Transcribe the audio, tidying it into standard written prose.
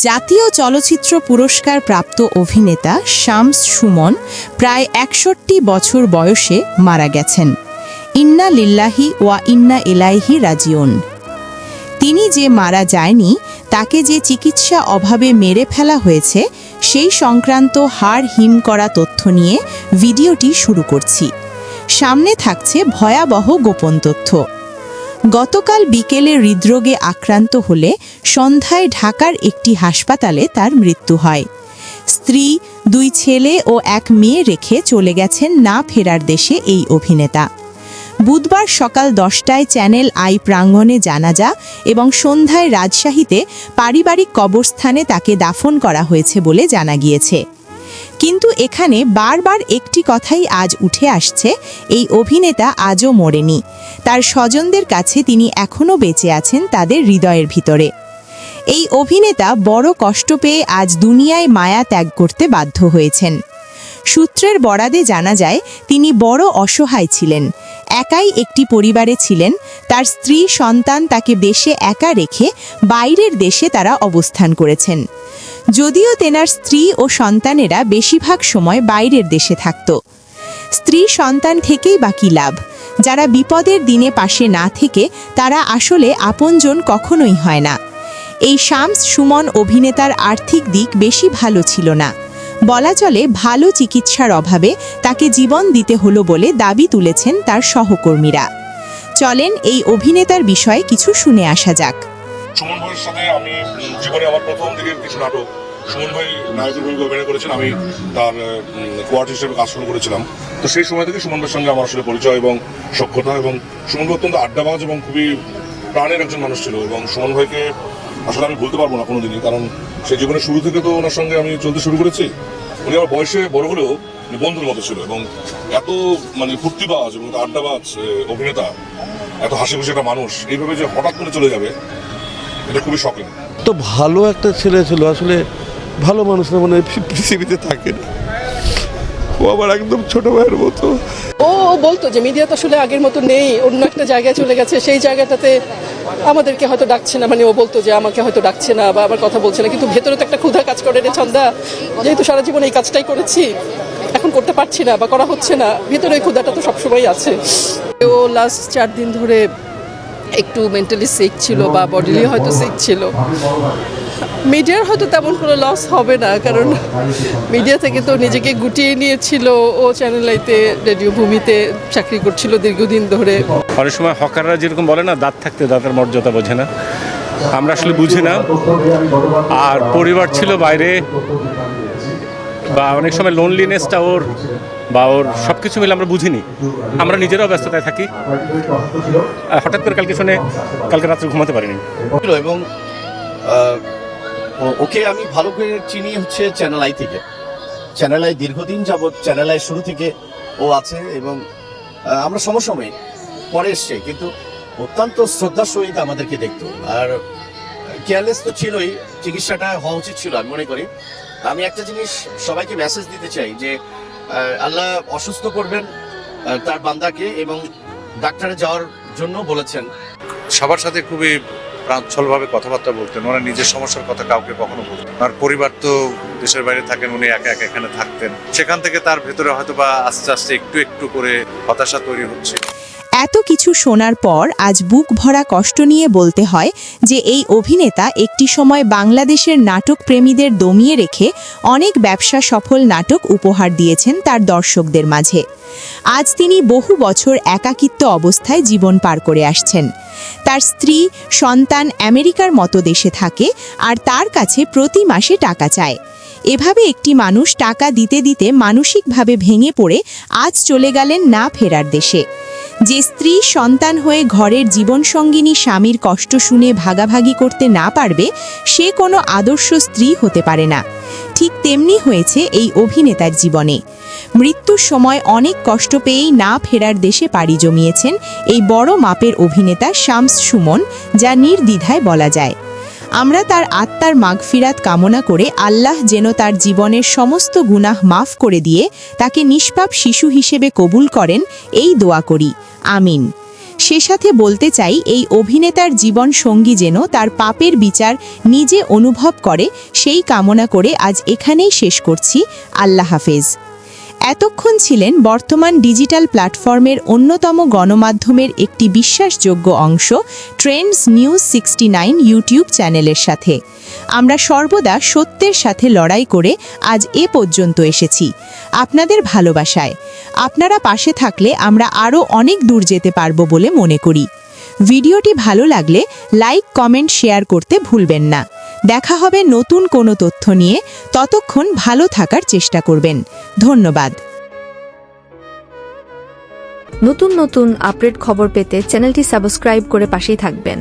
জাতীয় চলচ্চিত্র পুরস্কার প্রাপ্ত অভিনেতা শামস সুমন প্রায় ৬১ বছর বয়সে মারা গেছেন। ইন্না লিল্লাহি ওয়া ইন্না ইলাইহি রাজিউন। তিনি যে মারা যায়নি, তাকে যে চিকিৎসা অভাবে মেরে ফেলা হয়েছে, সেই সংক্রান্ত হাড় হিম করা তথ্য নিয়ে ভিডিওটি শুরু করছি। সামনে থাকছে ভয়াবহ গোপন তথ্য। গতকাল বিকেলে হৃদরোগে আক্রান্ত হলে সন্ধ্যায় ঢাকার একটি হাসপাতালে তার মৃত্যু হয়। স্ত্রী, 2 ছেলে ও 1 মেয়ে রেখে চলে গেছেন না ফেরার দেশে এই অভিনেতা। বুধবার সকাল 10টায় চ্যানেল আই প্রাঙ্গণে জানাজা এবং সন্ধ্যায় রাজশাহীতে পারিবারিক কবরস্থানে তাকে দাফন করা হয়েছে বলে জানা গিয়েছে। কিন্তু এখানে বারবার একটি কথাই আজ উঠে আসছে, এই অভিনেতা আজও মরেনি। তার স্বজনদের কাছে তিনি এখনও বেঁচে আছেন তাদের হৃদয়ের ভিতরে। এই অভিনেতা বড় কষ্ট পেয়ে আজ দুনিয়ায় মায়া ত্যাগ করতে বাধ্য হয়েছেন। সূত্রের বরাদে জানা যায়, তিনি বড় অসহায় ছিলেন, একাই একটি পরিবারে ছিলেন। তার স্ত্রী, সন্তান তাকে দেশে একা রেখে বাইরের দেশে তারা অবস্থান করেছেন। যদিও তেনার স্ত্রী ও সন্তানেরা বেশিরভাগ সময় বাইরের দেশে থাকত। স্ত্রী সন্তান থেকেই বাকি লাভ। যারা বিপদের দিনে পাশে না থেকে, তারা আসলে আপনজন কখনোই হয় না। এই শামস সুমন অভিনেতার আর্থিক দিক বেশি ভালো ছিল না। বলা চলে ভালো চিকিৎসার অভাবে তাকে জীবন দিতে হলো বলে দাবি তুলেছেন তার সহকর্মীরা। চলেন এই অভিনেতার বিষয়ে কিছু শুনে আসা যাক। সুমন ভাইয়ের সাথে আমি জীবনে আমার প্রথম দিকের কিছু নাটক সুমন ভাই নায়কের ভূমিকা অভিনয় করেছেন, আমি তার কোয়ার্ট হিসেবে কাজ শুরু করেছিলাম। তো সেই সময় থেকে সুমন ভাইয়ের সঙ্গে আমার আসলে পরিচয় এবং সখ্যতা, এবং সুমন ভাই অত্যন্ত আড্ডাবাজ এবং খুবই প্রাণের একজন মানুষ ছিল। এবং সুমন ভাইকে আসলে আমি ভুলতে পারবো না কোনোদিনই, কারণ সেই জীবনের শুরু থেকে তো ওনার সঙ্গে আমি চলতে শুরু করেছি। উনি আমার বয়সে বড় হলেও বন্ধুর মতো ছিল, এবং এত ফুর্তিবাজ এবং আড্ডাবাজ অভিনেতা, এত হাসি খুশি একটা মানুষ এইভাবে যে হঠাৎ করে চলে যাবে, এটা খুবই শকিং। তো ভালো একটা ছেলে ছিল, আসলে ভালো মানুষ না মানে পৃথিবীতে থাকে না। ও আবার একদম ছোট ভাইয়ের মতো। ও বলতো যে মিডিয়া তো আসলে আগের মতো নেই, অন্য একটা জায়গায় চলে গেছে, সেই জায়গাটাতে আমাদেরকে হয়তো ডাকছে না। মানে ও বলতো যে আমাকে হয়তো ডাকছে না বা আমার কথা বলছে না, কিন্তু ভেতরে তো একটা ক্ষুধা কাজ করে রে ছন্দা। যেহেতু সারা জীবন এই কাজটাই করেছি, এখন করতে পারছি না বা করা হচ্ছে না, ভেতরে এই ক্ষুধাটা তো সবসময় আছে। ও লাস্ট 4 দিন ধরে একটু মেন্টালি সিক ছিল বা বডিলি হয়তো সিক ছিল। মিডিয়ার হয়তো তেমন কোনো লস হবে না, কারণ মিডিয়া থেকে তো নিজেকে গুটিয়ে নিয়েছিল। ও চ্যানেল আইতে, রেডিও ভূমিতে চাকরি করছিল দীর্ঘদিন ধরে। অনেক সময় হকাররা যেরকম বলে না, দাঁত থাকতে দাঁতের মর্যাদা বোঝে না, আমরা আসলে বুঝি না। আর পরিবার ছিল বাইরে, বা অনেক সময় লোনলিনেসটা ওর সব কিছু মিলে আমরা বুঝিনি। আমরা নিজেরাও ব্যস্ততায় থাকি। হঠাৎ করে কালকে রাত্রে ঘুমাতে পারিনি। এবং ওকে আমি ভালো করে চিনি হচ্ছে চ্যানেল আই থেকে। চ্যানেল আই দীর্ঘদিন যাবৎ চ্যানেল আই শুরু থেকে ও আছে, এবং আমরা সমসময় পরে এসছে, কিন্তু অত্যন্ত শ্রদ্ধার সহিত আমাদেরকে দেখতো। আর কেয়ারলেস তো ছিলই, চিকিৎসাটা হওয়া উচিত ছিল আমি মনে করি। আমি একটা জিনিস সবাইকে মেসেজ দিতে চাই যে আল্লাহ অসুস্থ করবেন তার বান্দাকে, এবং ডাক্তারে যাওয়ার জন্য বলেছেন। সবার সাথে খুবই প্রাঞ্চলভাবে কথাবার্তা বলতেন। ওনার নিজের সমস্যার কথা কাউকে কখনো বলতেন। ওনার পরিবার তো দেশের বাইরে থাকেন, উনি একা একা এখানে থাকতেন। সেখান থেকে তার ভেতরে হয়তো বা আস্তে আস্তে একটু একটু করে হতাশা তৈরি হচ্ছে। এত কিছু শোনার পর আজ বুক ভরা কষ্ট নিয়ে বলতে হয় যে এই অভিনেতা একটি সময় বাংলাদেশের নাটক প্রেমীদের দমিয়ে রেখে অনেক ব্যবসা সফল নাটক উপহার দিয়েছেন তার দর্শকদের মাঝে। আজ তিনি বহু বছর একাকিত্ব অবস্থায় জীবন পার করে আসছেন। তার স্ত্রী, সন্তান আমেরিকার মতো দেশে থাকে, আর তার কাছে প্রতি মাসে টাকা চায়। এভাবে একটি মানুষ টাকা দিতে দিতে মানসিকভাবে ভেঙে পড়ে আজ চলে গেলেন না ফেরার দেশে। যে স্ত্রী, সন্তান হয়ে ঘরের জীবনসঙ্গিনী স্বামীর কষ্ট শুনে ভাগাভাগি করতে না পারবে, সে কোনো আদর্শ স্ত্রী হতে পারে না। ঠিক তেমনি হয়েছে এই অভিনেতার জীবনে। মৃত্যুর সময় অনেক কষ্ট পেয়েই না ফেরার দেশে পাড়ি জমিয়েছেন এই বড় মাপের অভিনেতা শামস সুমন, যা নির্দ্বিধায় বলা যায়। আমরা তার আত্মার মাগফিরাত কামনা করে আল্লাহ যেন তার জীবনের সমস্ত গুনাহ মাফ করে দিয়ে তাকে নিষ্পাপ শিশু হিসেবে কবুল করেন, এই দোয়া করি। আমিন। সে সাথে বলতে চাই এই অভিনেতার জীবন সঙ্গী যেন তার পাপের বিচার নিজে অনুভব করে, সেই কামনা করে আজ এখানেই শেষ করছি। আল্লাহ হাফেজ। এতক্ষণ ছিলেন বর্তমান ডিজিটাল প্ল্যাটফর্মের অন্যতম গণমাধ্যমের একটি বিশ্বাসযোগ্য অংশ ট্রেন্ডস নিউজ 69 ইউটিউব চ্যানেলের সাথে। আমরা সর্বদা সত্যের সাথে লড়াই করে আজ এ পর্যন্ত এসেছি, আপনাদের ভালোবাসায়। আপনারা পাশে থাকলে আমরা আরও অনেক দূর যেতে পারবো বলে মনে করি। ভিডিওটি ভালো লাগলে লাইক, কমেন্ট, শেয়ার করতে ভুলবেন না। দেখা হবে নতুন কোনো তথ্য নিয়ে, ততক্ষণ ভালো থাকার চেষ্টা করবেন। ধন্যবাদ। নতুন নতুন আপডেট খবর পেতে চ্যানেলটি সাবস্ক্রাইব করে পাশেই থাকবেন।